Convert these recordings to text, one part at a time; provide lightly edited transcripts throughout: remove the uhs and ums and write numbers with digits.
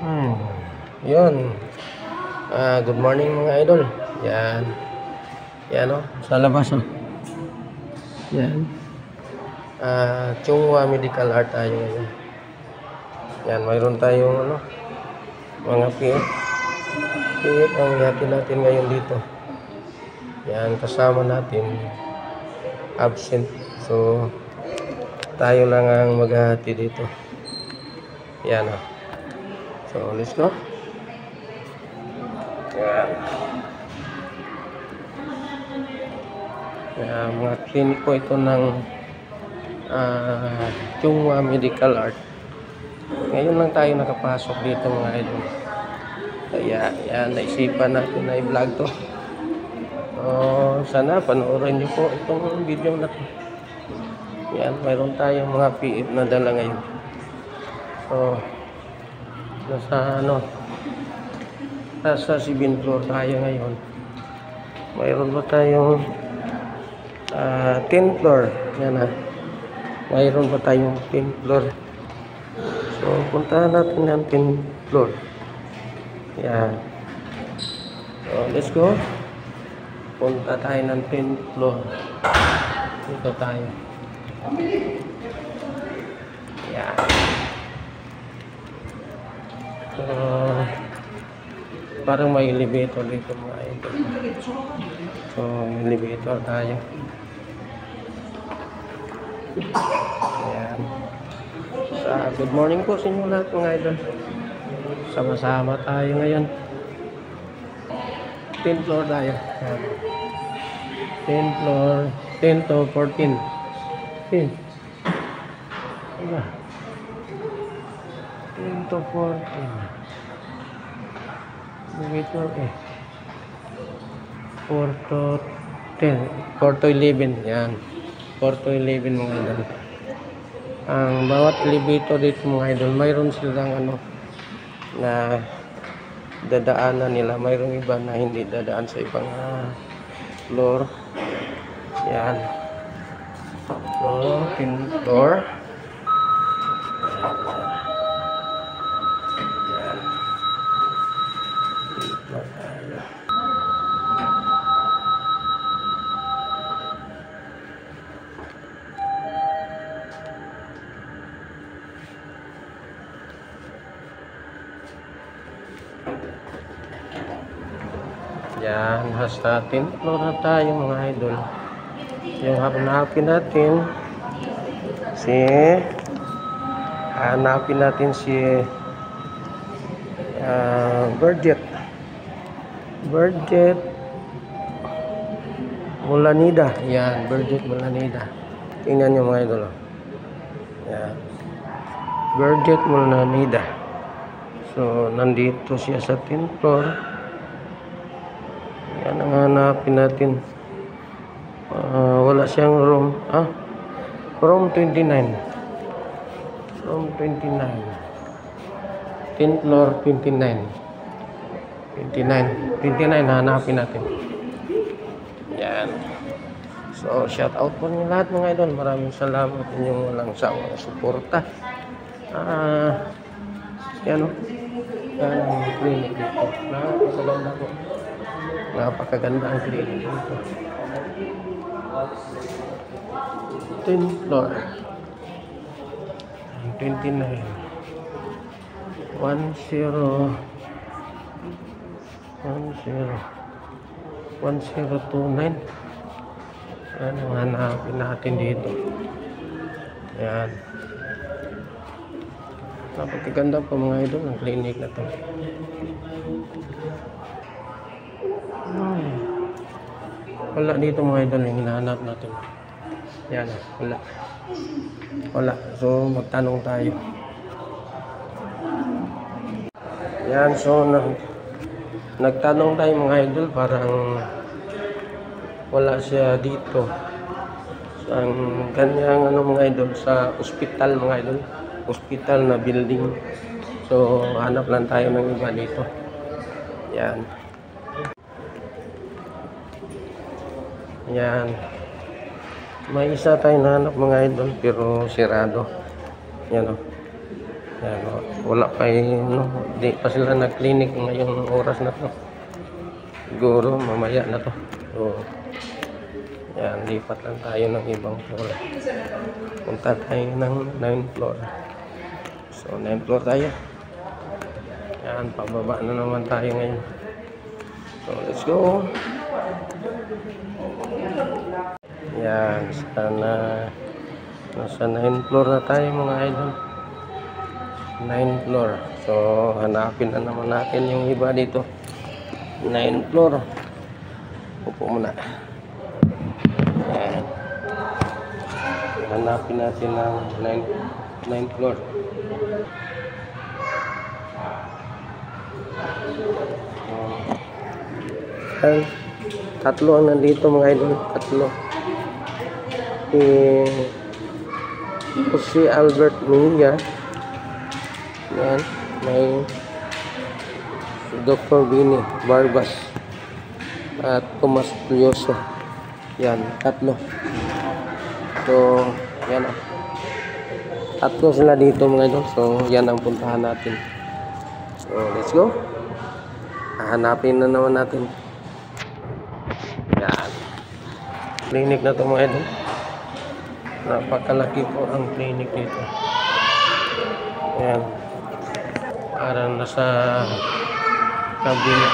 Hmm. Yun. Good morning mga idol. Yan. Yan o. Sa labas o. Yan. Chungwa Medical Art tayo ngayon. Yan. Mayroon tayong mga PF. PF ang yatin natin ngayon dito. Yan. Kasama natin absent. So, tayo lang ang maghahati dito. Yan o. So, let's go. Yan. Mga clinic po ito ng Chungwa Medical Art. Ngayon lang tayo nakapasok dito mga idol. Kaya yan, naisipan natin na i-vlog to. So, sana panoorin niyo po itong video na to. Yan, mayroon tayong mga PF na dala ngayon. So, nasa 7th floor tayo ngayon. Mayroon ba tayong 10th floor? Yan ha. Mayroon ba tayong 10th floor? So, puntahan natin ang 10th floor. Yan. So, let's go. Punta tayo ng 10th floor. Dito tayo. Yan. So, parang may elevator dito mga idol. So, elevator tayo. Ayan. Good morning po sa inyo lahat mga idol. Sama-sama tayo ngayon. 10th floor tayo. Ayan. 10th floor, 10 to 14. 10. Ayan. 10 to 14. Elevator 4 to 10. 4 to 11. Yan. 4 to 11 mga idol. Ang bawat elevator dito mga idol, mayroon silang na dadaanan nila. Mayroong iba na hindi dadaan sa ibang floor. Yan. So, 10th floor. Yan, hasta 10th floor na tayo mga idol. Yung hanapin natin si Burjet Mulanida. Yan, Burjet Mulanida. Tingnan nyo mga idol. Yan, Burjet Mulanida. So, nandito siya sa 10th floor. Yan ang hanapin natin. Wala siyang room. Room 29. Room 29. 10th floor 29. 29 hanapin natin. Yan. So, shout out po niyo lahat mga idol. Maraming salamat inyong walang sawang suporta. Yan o. Yan ang clinic dito. Napakaganda po. Napakaganda ang clinic dito. 10th floor 29 1029. Yan ang hanapin natin dito. Yan. Napakaganda po mga idol ang clinic na to. Wala dito mga idol yung hinahanap natin. Yan, wala. So magtanong tayo. Yan, so nagtanong tayo mga idol, parang wala siya dito. Ang kanyang mga idol sa ospital mga idol. Hospital na building. So hanap lang tayo ng iba dito. Yan. Yan. May isa tayong nahanap mga idol pero sirado. Yan o. Yan, wala pa no, di pa sila nag-clinic ngayong oras na to. Siguro mamaya na to. So, yan, lipat lang tayo ng ibang floor. Punta tayo ng 9th floor. So, 9th floor tayo. Yan, pababa na naman tayo ngayon. So, let's go. Yan, sana nasa 9th floor na tayo mga idol. 9th floor. So, hanapin na naman natin yung iba dito. 9th floor. Upo muna. Yan. Hanapin natin ang 9th floor. Yan. Tatlo ang nandito mga idol. Tatlo. Si Albert Mejia. Yan. May Dr. Bini Barbas at Tomas Tulioso. Yan. Tatlo. So, yan. Tatlo sila dito mga idol. So, yan ang puntahan natin. So, let's go. Hahanapin na naman natin. Yan. Clinic na ito mga idol. Napakalaki po ang clinic dito. Yan. Parang nasa kabila.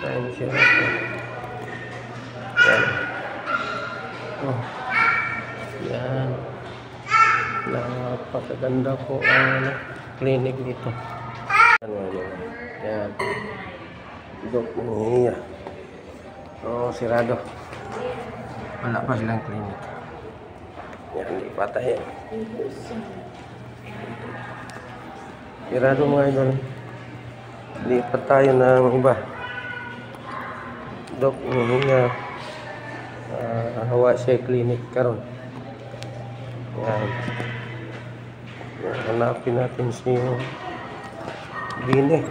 Ayan siya. Yan. Oh. Yan. Napakaganda po ang clinic dito. Yan. Dok Mejia. Oh, sirado. Wala pa silang clinic. Yan, di patay. Sirado mga idol. Lipat tayo ng iba. Dok Mejia. Hawa siya clinic karon. Yan. Yan. Hanapin natin si Bini.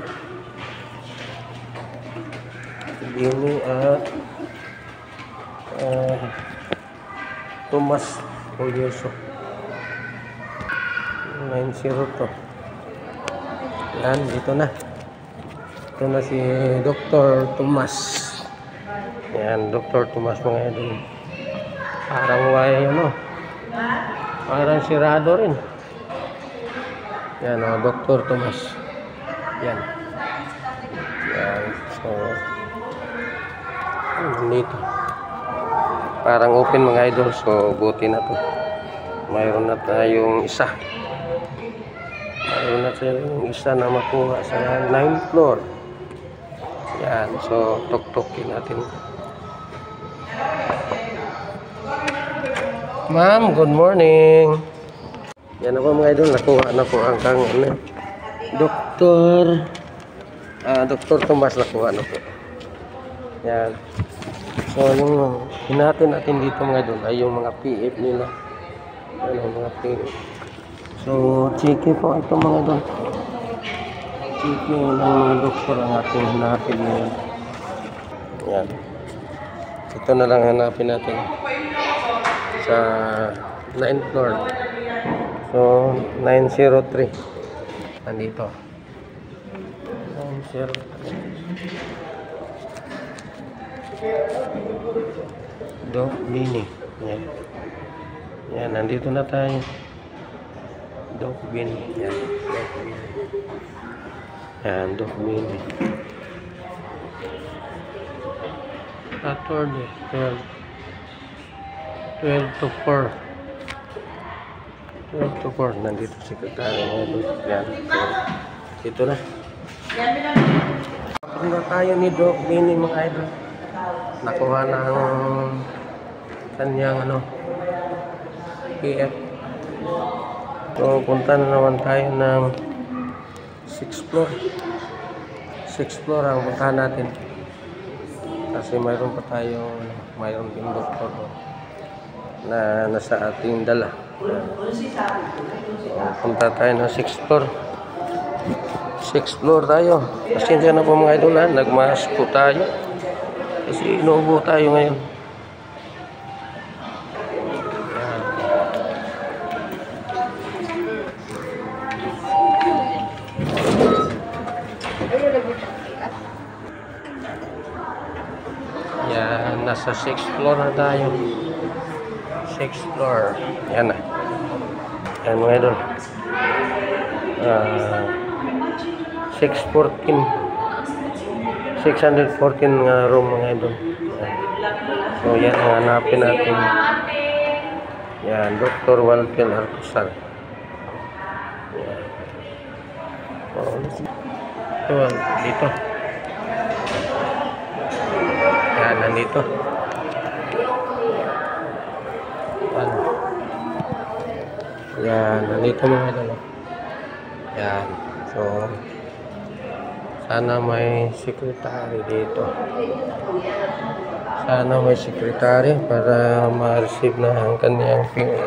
Bini at Tomas Tulioso. 90 to. Yan, dito na. Ito na si Dr. Tomas. Yan, Dr. Tomas mga idol. Parang parang sirado rin. Yan o, Dr. Tomas. Yan. Yan. So, dito. Parang open mga idol. So, buti na to. Mayroon na tayong isa. Mayroon na tayong isa na makuha sa 9th floor. Yan. So, tok-tokin natin. Ma'am, good morning. Yan ako mga idol. Nakuha na po ang kang Dr. Tomas nakuha na po. Yan. So, yung hinatin natin dito mga idol ay yung mga PF nila. Ano, mga PF. So, chiki po ito mga idol. Chiki ng mga doktor ang ating hinatin ngayon. Yan. Ito na lang hanapin natin sa 9th floor. So, 903. Nandito. 903. Dok Bini. Yan. Yan, nandito na tayo. Dok Bini. Yan. Dok Bini. Yan, Dok Bini. Saturday, 12 to 4. 12 to 4. Nandito sekretary mo. Yan. So, ito na. Punta tayo ni Dok Bini mga idol. Nakuha na ang kanyang PF. So, punta na naman tayo ng 6th floor. 6th floor ang puntahan natin. Kasi mayroon pa tayong mayroon din doktor na nasa ating dala. So, punta tayo ng 6th floor. 6th floor tayo. Kasi dyan na po mga idol, nagmask po tayo. Kasi inuubo tayo ngayon. Yan. Nasa 6th floor na tayo. 6th floor. Yan na. Yan mga idol. 614 nga room mga idol. So yan ang hanapin natin. Yan, Dr. Walter Arcosal. Yan. So, dito. Yan, nandito. Yan, nandito mga idol. Yan. So, sana may secretary dito. Sana may secretary para ma-receive na ang kanyang PA.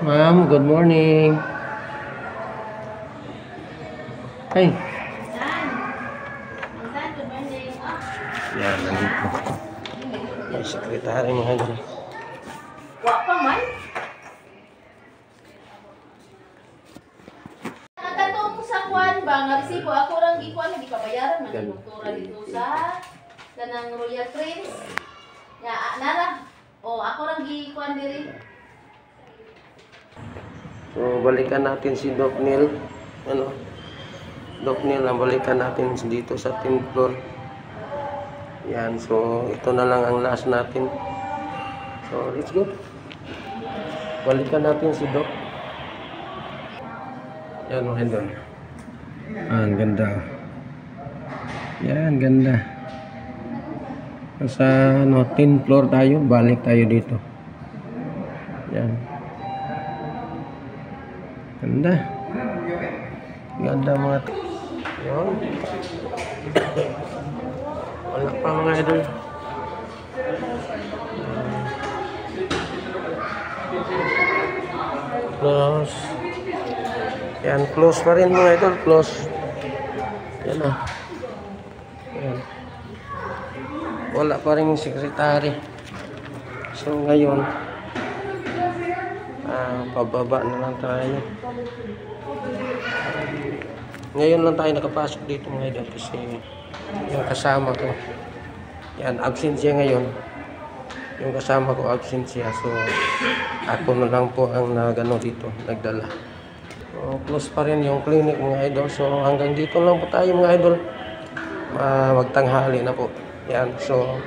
Ma'am, good morning. Hey. Yan, nandito. May secretary mga idol. Wa pa man. Nakatong sa kwan ba nga resibo ako rang gikuan di kabayaran man ang doktora dito sa kanang Royal Prince. Ya nara. Oh, ako rang gikuan diri. So, balikan natin si Doc Neil. Ano? Doc Neil, balikan natin dito sa 10th floor. Yan, so ito na lang ang last natin. So, let's go. Balikan natin si Doc. Yan, mga idol. Ang ganda. Yan, ganda. Sa 10th floor tayo, balik tayo dito. Yan. Ganda. Ganda mga yun. Wala pa mga idol. Close. Yan, close pa rin mga idol. Close. Yan o. Yan. Wala pa rin yung secretary. So ngayon, pababa na lang tayo. Ngayon lang tayo nakapasok dito mga idol kasi yung kasama ko, yan, absent siya ngayon. Yung kasama ko absent siya, so ako na lang po ang nagano dito, nagdala. So, close pa rin yung clinic mga idol. So hanggang dito lang po tayo mga idol. Magtanghali na po. Yan, so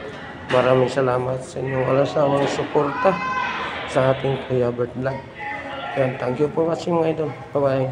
maraming salamat sa inyong alasawang suporta sa ating Kuya Bert Vlog. Yan, thank you for watching mga idol. Bye bye.